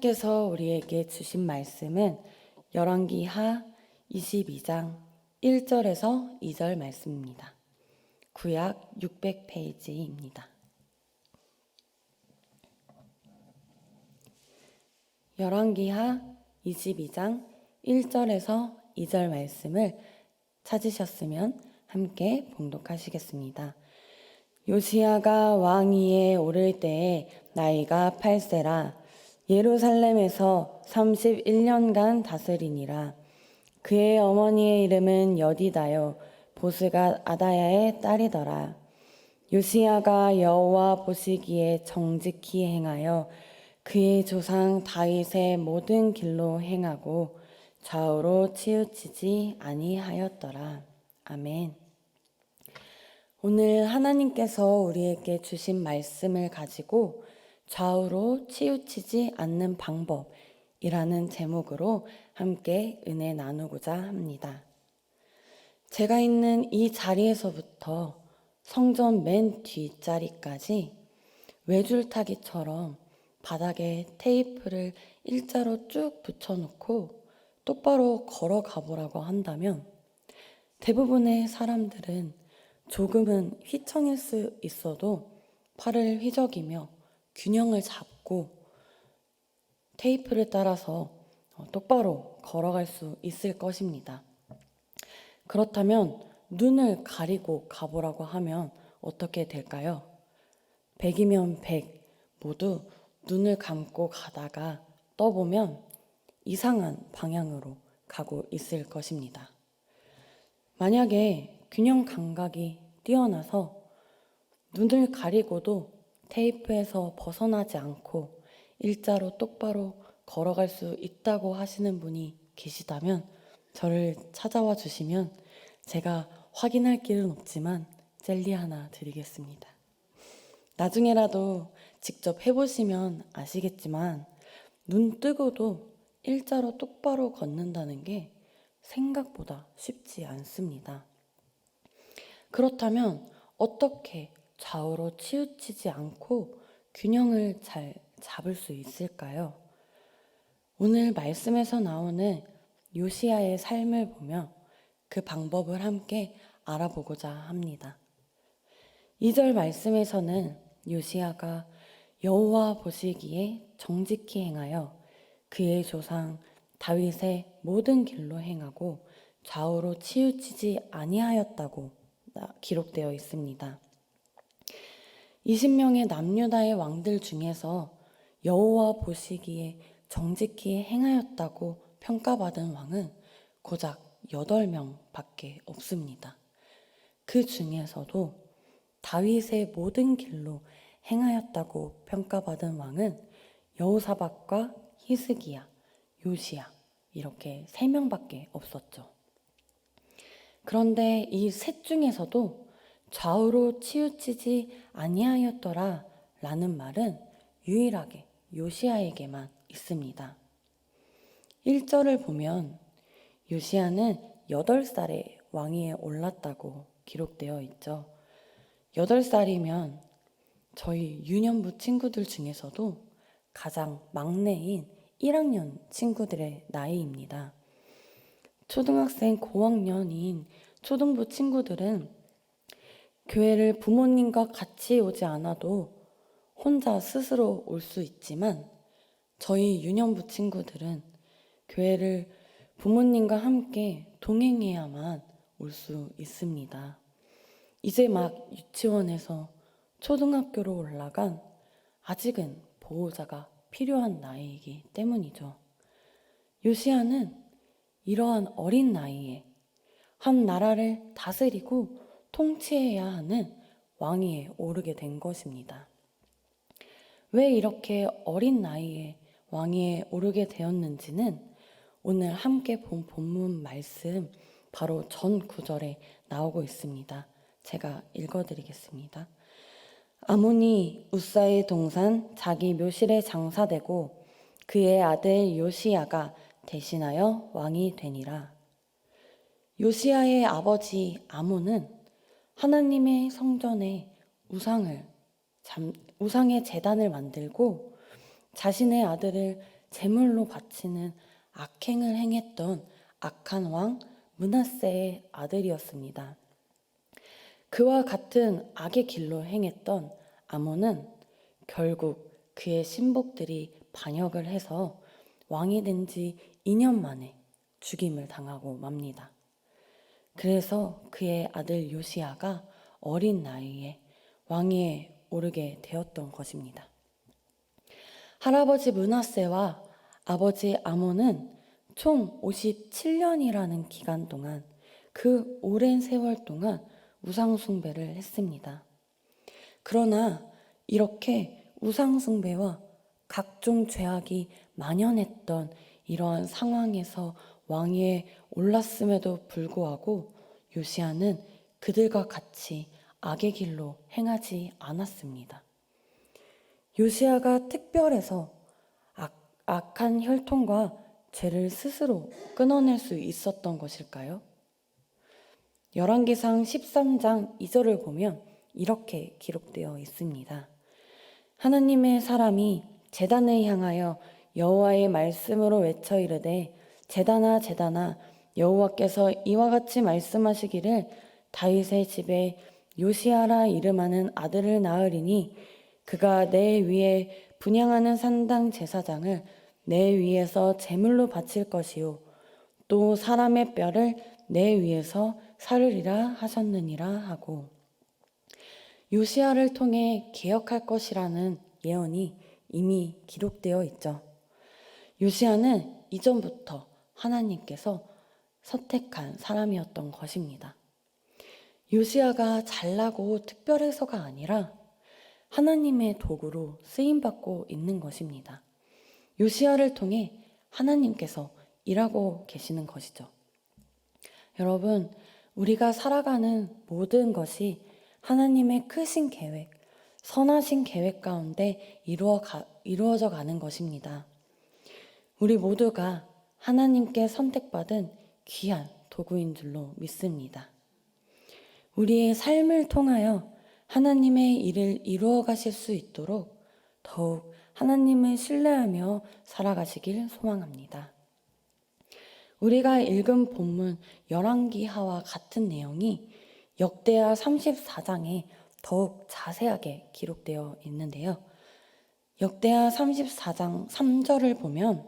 하나님께서 우리에게 주신 말씀은 열왕기하 22장 1절에서 2절 말씀입니다. 구약 600페이지입니다. 열왕기하 22장 1절에서 2절 말씀을 찾으셨으면 함께 봉독하시겠습니다. 요시야가 왕위에 오를 때에 나이가 8세라 예루살렘에서 31년간 다스리니라. 그의 어머니의 이름은 여디다요 보스가 아다야의 딸이더라. 요시야가 여호와 보시기에 정직히 행하여 그의 조상 다윗의 모든 길로 행하고 좌우로 치우치지 아니하였더라. 아멘. 오늘 하나님께서 우리에게 주신 말씀을 가지고 좌우로 치우치지 않는 방법이라는 제목으로 함께 은혜 나누고자 합니다. 제가 있는 이 자리에서부터 성전 맨 뒷자리까지 외줄타기처럼 바닥에 테이프를 일자로 쭉 붙여놓고 똑바로 걸어가 보라고 한다면 대부분의 사람들은 조금은 휘청일 수 있어도 팔을 휘저기며 균형을 잡고 테이프를 따라서 똑바로 걸어갈 수 있을 것입니다. 그렇다면 눈을 가리고 가보라고 하면 어떻게 될까요? 100이면 100 모두 눈을 감고 가다가 떠보면 이상한 방향으로 가고 있을 것입니다. 만약에 균형 감각이 뛰어나서 눈을 가리고도 테이프에서 벗어나지 않고 일자로 똑바로 걸어갈 수 있다고 하시는 분이 계시다면 저를 찾아와 주시면 제가 확인할 길은 없지만 젤리 하나 드리겠습니다. 나중에라도 직접 해보시면 아시겠지만 눈 뜨고도 일자로 똑바로 걷는다는 게 생각보다 쉽지 않습니다. 그렇다면 어떻게 좌우로 치우치지 않고 균형을 잘 잡을 수 있을까요? 오늘 말씀에서 나오는 요시야의 삶을 보며 그 방법을 함께 알아보고자 합니다. 2절 말씀에서는 요시야가 여호와 보시기에 정직히 행하여 그의 조상 다윗의 모든 길로 행하고 좌우로 치우치지 아니하였다고 기록되어 있습니다. 20명의 남유다의 왕들 중에서 여호와 보시기에 정직히 행하였다고 평가받은 왕은 고작 8명밖에 없습니다. 그 중에서도 다윗의 모든 길로 행하였다고 평가받은 왕은 여호사밧과 히스기야, 요시야 이렇게 3명밖에 없었죠. 그런데 이 셋 중에서도 좌우로 치우치지 아니하였더라 라는 말은 유일하게 요시야에게만 있습니다. 1절을 보면 요시야는 8살에 왕위에 올랐다고 기록되어 있죠. 8살이면 저희 유년부 친구들 중에서도 가장 막내인 1학년 친구들의 나이입니다. 초등학생 고학년인 초등부 친구들은 교회를 부모님과 같이 오지 않아도 혼자 스스로 올 수 있지만 저희 유년부 친구들은 교회를 부모님과 함께 동행해야만 올 수 있습니다. 이제 막 유치원에서 초등학교로 올라간 아직은 보호자가 필요한 나이이기 때문이죠. 요시야는 이러한 어린 나이에 한 나라를 다스리고 통치해야 하는 왕위에 오르게 된 것입니다. 왜 이렇게 어린 나이에 왕위에 오르게 되었는지는 오늘 함께 본 본문 말씀 바로 전 구절에 나오고 있습니다. 제가 읽어드리겠습니다. 아몬이 우사의 동산 자기 묘실에 장사되고 그의 아들 요시야가 대신하여 왕이 되니라. 요시야의 아버지 아몬은 하나님의 성전에 우상의 제단을 만들고 자신의 아들을 제물로 바치는 악행을 행했던 악한 왕 므낫세의 아들이었습니다. 그와 같은 악의 길로 행했던 아몬은 결국 그의 신복들이 반역을 해서 왕이 된 지 2년 만에 죽임을 당하고 맙니다. 그래서 그의 아들 요시야가 어린 나이에 왕위에 오르게 되었던 것입니다. 할아버지 므낫세와 아버지 아몬은 총 57년이라는 기간 동안, 그 오랜 세월 동안 우상숭배를 했습니다. 그러나 이렇게 우상숭배와 각종 죄악이 만연했던 이러한 상황에서 왕위에 올랐음에도 불구하고 요시야는 그들과 같이 악의 길로 행하지 않았습니다. 요시야가 특별해서 악한 혈통과 죄를 스스로 끊어낼 수 있었던 것일까요? 열왕기상 13장 2절을 보면 이렇게 기록되어 있습니다. 하나님의 사람이 제단을 향하여 여호와의 말씀으로 외쳐 이르되 제단아 제단아 여호와께서 이와 같이 말씀하시기를 다윗의 집에 요시야라 이름하는 아들을 낳으리니 그가 내 위에 분향하는 산당 제사장을 내 위에서 제물로 바칠 것이요 또 사람의 뼈를 내 위에서 사르리라 하셨느니라 하고, 요시야를 통해 개혁할 것이라는 예언이 이미 기록되어 있죠. 요시야는 이전부터 하나님께서 선택한 사람이었던 것입니다. 요시야가 잘나고 특별해서가 아니라 하나님의 도구로 쓰임받고 있는 것입니다. 요시야를 통해 하나님께서 일하고 계시는 것이죠. 여러분, 우리가 살아가는 모든 것이 하나님의 크신 계획, 선하신 계획 가운데 이루어져 가는 것입니다. 우리 모두가 하나님께 선택받은 귀한 도구인 줄로 믿습니다. 우리의 삶을 통하여 하나님의 일을 이루어 가실 수 있도록 더욱 하나님을 신뢰하며 살아가시길 소망합니다. 우리가 읽은 본문 열왕기하와 같은 내용이 역대하 34장에 더욱 자세하게 기록되어 있는데요. 역대하 34장 3절을 보면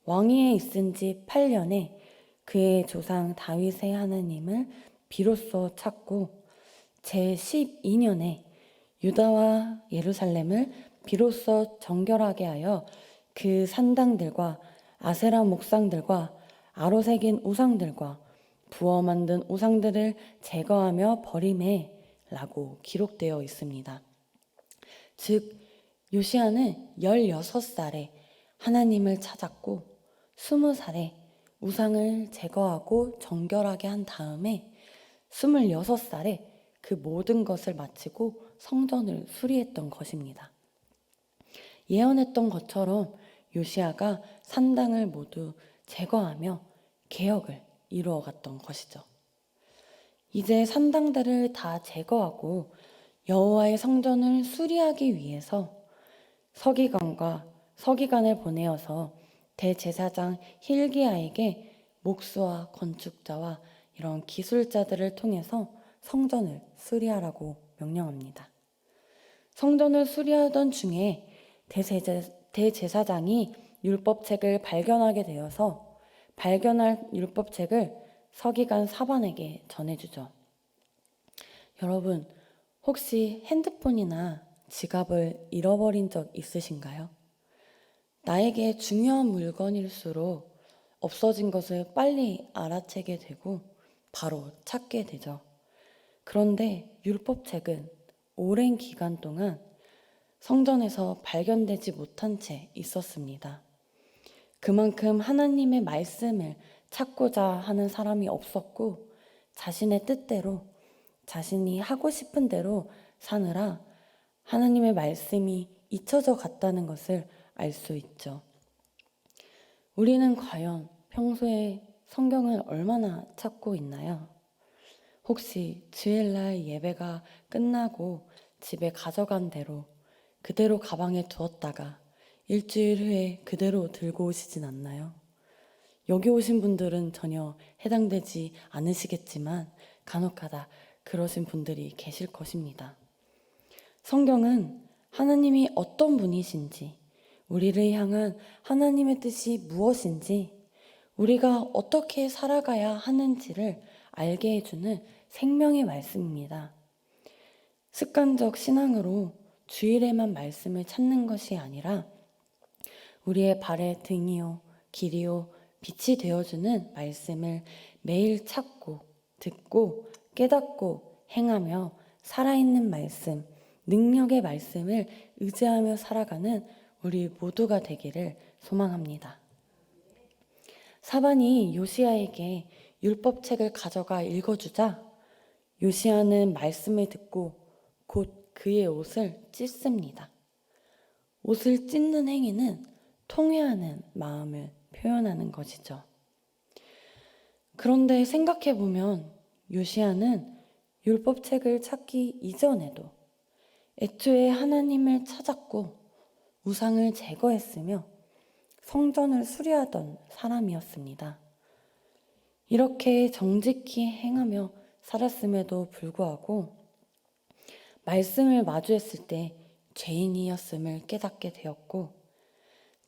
왕위에 있은 지 8년에 그의 조상 다윗의 하나님을 비로소 찾고 제12년에 유다와 예루살렘을 비로소 정결하게 하여 그 산당들과 아세라 목상들과 아로 새긴 우상들과 부어 만든 우상들을 제거하며 버리매 라고 기록되어 있습니다. 즉 요시야는 16살에 하나님을 찾았고 20살에 우상을 제거하고 정결하게 한 다음에 26살에 그 모든 것을 마치고 성전을 수리했던 것입니다. 예언했던 것처럼 요시야가 산당을 모두 제거하며 개혁을 이루어갔던 것이죠. 이제 산당들을 다 제거하고 여호와의 성전을 수리하기 위해서 서기관을 보내어서 대제사장 hil기야에게 목수와 건축자와 이런 기술자들을 통해서 성전을 수리하라고 명령합니다. 성전을 수리하던 중에 대제사장이 율법책을 발견하게 되어서 발견한 율법책을 서기관 사반에게 전해주죠. 여러분, 혹시 핸드폰이나 지갑을 잃어버린 적 있으신가요? 나에게 중요한 물건일수록 없어진 것을 빨리 알아채게 되고 바로 찾게 되죠. 그런데 율법책은 오랜 기간 동안 성전에서 발견되지 못한 채 있었습니다. 그만큼 하나님의 말씀을 찾고자 하는 사람이 없었고 자신의 뜻대로 자신이 하고 싶은 대로 사느라 하나님의 말씀이 잊혀져 갔다는 것을 알 수 있죠. 우리는 과연 평소에 성경을 얼마나 찾고 있나요? 혹시 주일날 예배가 끝나고 집에 가져간 대로 그대로 가방에 두었다가 일주일 후에 그대로 들고 오시진 않나요? 여기 오신 분들은 전혀 해당되지 않으시겠지만 간혹가다 그러신 분들이 계실 것입니다. 성경은 하나님이 어떤 분이신지, 우리를 향한 하나님의 뜻이 무엇인지, 우리가 어떻게 살아가야 하는지를 알게 해주는 생명의 말씀입니다. 습관적 신앙으로 주일에만 말씀을 찾는 것이 아니라 우리의 발의 등이요, 길이요, 빛이 되어주는 말씀을 매일 찾고, 듣고, 깨닫고, 행하며 살아있는 말씀, 능력의 말씀을 의지하며 살아가는 우리 모두가 되기를 소망합니다. 사반이 요시야에게 율법책을 가져가 읽어주자 요시야는 말씀을 듣고 곧 그의 옷을 찢습니다. 옷을 찢는 행위는 통회하는 마음을 표현하는 것이죠. 그런데 생각해보면 요시야는 율법책을 찾기 이전에도 애초에 하나님을 찾았고 우상을 제거했으며 성전을 수리하던 사람이었습니다. 이렇게 정직히 행하며 살았음에도 불구하고 말씀을 마주했을 때 죄인이었음을 깨닫게 되었고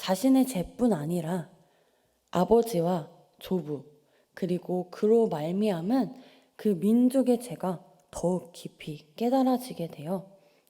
자신의 죄뿐 아니라 아버지와 조부 그리고 그로 말미암은 그 민족의 죄가 더욱 깊이 깨달아지게 되어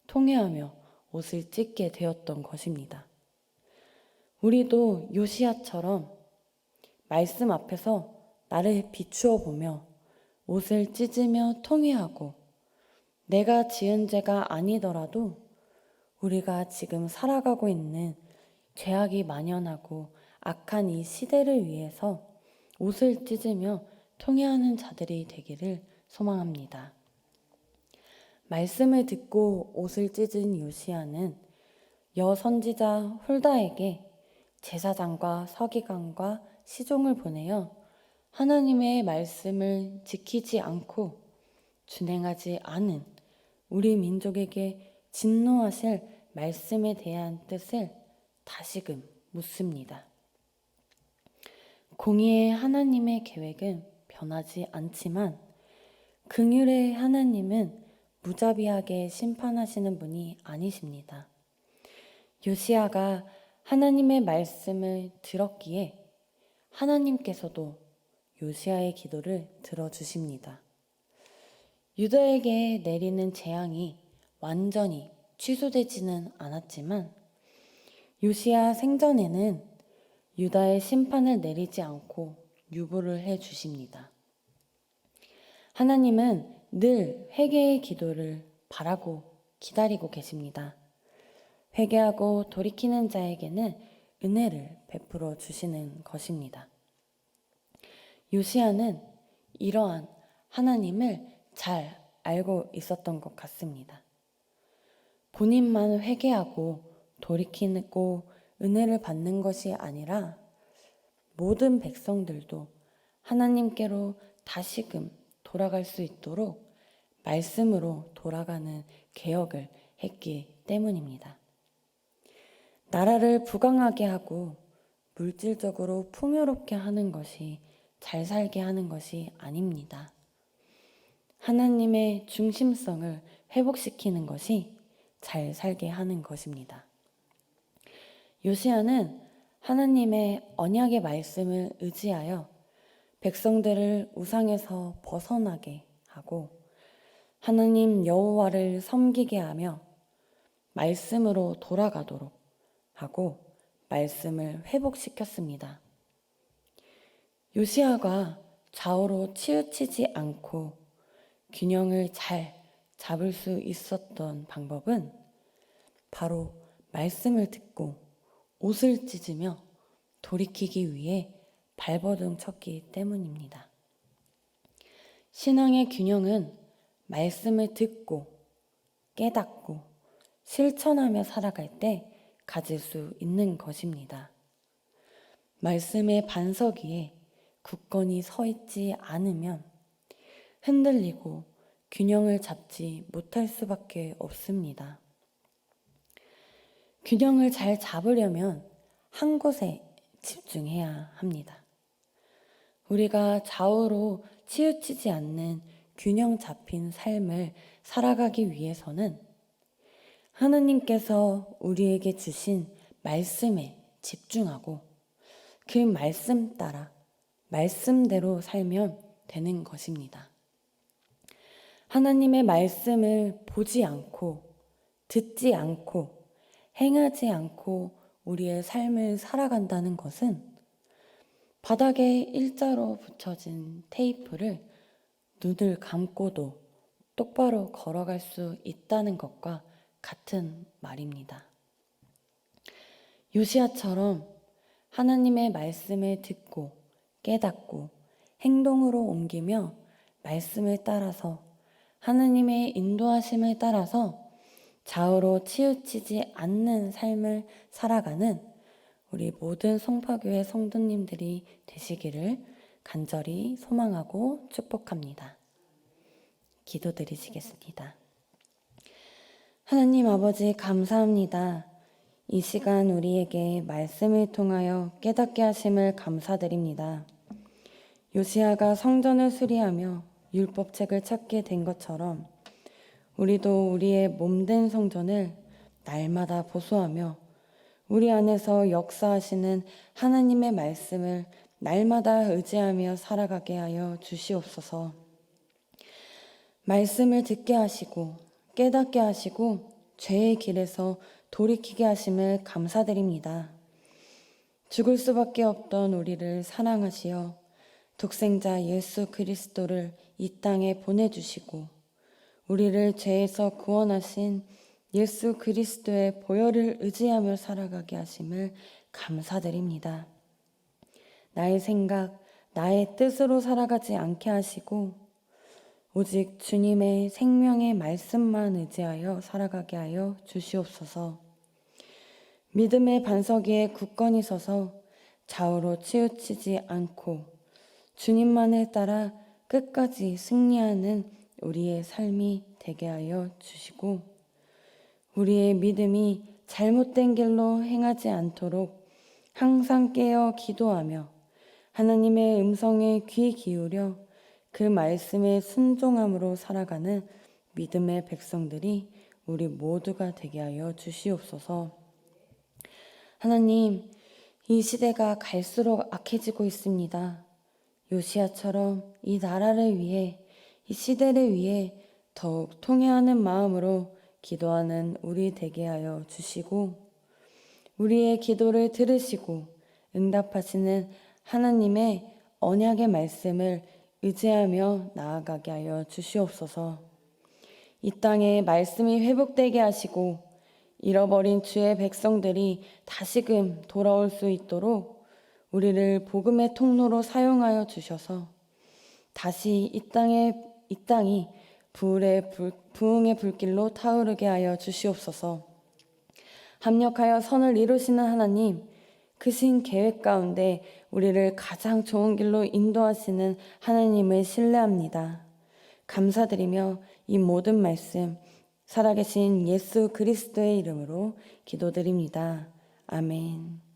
통회하며 옷을 찢게 되었던 것입니다. 우리도 요시야처럼 말씀 앞에서 나를 비추어 보며 옷을 찢으며 통회하고 내가 지은 죄가 아니더라도 우리가 지금 살아가고 있는 죄악이 만연하고 악한 이 시대를 위해서 옷을 찢으며 통회하는 자들이 되기를 소망합니다. 말씀을 듣고 옷을 찢은 요시야는 여선지자 홀다에게 제사장과 서기관과 시종을 보내어 하나님의 말씀을 지키지 않고 준행하지 않은 우리 민족에게 진노하실 말씀에 대한 뜻을 다시금 묻습니다. 공의의 하나님의 계획은 변하지 않지만 긍휼의 하나님은 무자비하게 심판하시는 분이 아니십니다. 요시야가 하나님의 말씀을 들었기에 하나님께서도 요시야의 기도를 들어주십니다. 유다에게 내리는 재앙이 완전히 취소되지는 않았지만 요시야 생전에는 유다의 심판을 내리지 않고 유보를 해 주십니다. 하나님은 늘 회개의 기도를 바라고 기다리고 계십니다. 회개하고 돌이키는 자에게는 은혜를 베풀어 주시는 것입니다. 요시야는 이러한 하나님을 잘 알고 있었던 것 같습니다. 본인만 회개하고 돌이키고 은혜를 받는 것이 아니라 모든 백성들도 하나님께로 다시금 돌아갈 수 있도록 말씀으로 돌아가는 개혁을 했기 때문입니다. 나라를 부강하게 하고 물질적으로 풍요롭게 하는 것이 잘 살게 하는 것이 아닙니다. 하나님의 중심성을 회복시키는 것이 잘 살게 하는 것입니다. 요시야는 하나님의 언약의 말씀을 의지하여 백성들을 우상에서 벗어나게 하고 하나님 여호와를 섬기게 하며 말씀으로 돌아가도록 하고 말씀을 회복시켰습니다. 요시야가 좌우로 치우치지 않고 균형을 잘 잡을 수 있었던 방법은 바로 말씀을 듣고 옷을 찢으며 돌이키기 위해 발버둥 쳤기 때문입니다. 신앙의 균형은 말씀을 듣고 깨닫고 실천하며 살아갈 때 가질 수 있는 것입니다. 말씀의 반석 위에 굳건히 서 있지 않으면 흔들리고 균형을 잡지 못할 수밖에 없습니다. 균형을 잘 잡으려면 한 곳에 집중해야 합니다. 우리가 좌우로 치우치지 않는 균형 잡힌 삶을 살아가기 위해서는 하나님께서 우리에게 주신 말씀에 집중하고 그 말씀 따라 말씀대로 살면 되는 것입니다. 하나님의 말씀을 보지 않고 듣지 않고 행하지 않고 우리의 삶을 살아간다는 것은 바닥에 일자로 붙여진 테이프를 눈을 감고도 똑바로 걸어갈 수 있다는 것과 같은 말입니다. 요시야처럼 하나님의 말씀을 듣고 깨닫고 행동으로 옮기며 말씀을 따라서 하나님의 인도하심을 따라서 좌우로 치우치지 않는 삶을 살아가는 우리 모든 송파교회 성도님들이 되시기를 간절히 소망하고 축복합니다. 기도드리시겠습니다. 하나님 아버지 감사합니다. 이 시간 우리에게 말씀을 통하여 깨닫게 하심을 감사드립니다. 요시야가 성전을 수리하며 율법책을 찾게 된 것처럼 우리도 우리의 몸된 성전을 날마다 보수하며 우리 안에서 역사하시는 하나님의 말씀을 날마다 의지하며 살아가게 하여 주시옵소서. 말씀을 듣게 하시고 깨닫게 하시고 죄의 길에서 돌이키게 하심을 감사드립니다. 죽을 수밖에 없던 우리를 사랑하시어 독생자 예수 그리스도를 이 땅에 보내주시고 우리를 죄에서 구원하신 예수 그리스도의 보혈을 의지하며 살아가게 하심을 감사드립니다. 나의 생각, 나의 뜻으로 살아가지 않게 하시고 오직 주님의 생명의 말씀만 의지하여 살아가게 하여 주시옵소서. 믿음의 반석 위에 굳건히 서서 좌우로 치우치지 않고 주님만을 따라 끝까지 승리하는 우리의 삶이 되게 하여 주시고 우리의 믿음이 잘못된 길로 행하지 않도록 항상 깨어 기도하며 하나님의 음성에 귀 기울여 그 말씀에 순종함으로 살아가는 믿음의 백성들이 우리 모두가 되게 하여 주시옵소서. 하나님, 이 시대가 갈수록 악해지고 있습니다. 요시야처럼 이 나라를 위해, 이 시대를 위해 더욱 통회하는 마음으로 기도하는 우리 되게 하여 주시고 우리의 기도를 들으시고 응답하시는 하나님의 언약의 말씀을 의지하며 나아가게 하여 주시옵소서. 이 땅에 말씀이 회복되게 하시고 잃어버린 주의 백성들이 다시금 돌아올 수 있도록 우리를 복음의 통로로 사용하여 주셔서 다시 이 땅이 부흥의 불길로 타오르게 하여 주시옵소서. 합력하여 선을 이루시는 하나님, 크신 계획 가운데 우리를 가장 좋은 길로 인도하시는 하나님을 신뢰합니다. 감사드리며 이 모든 말씀 살아계신 예수 그리스도의 이름으로 기도드립니다. 아멘.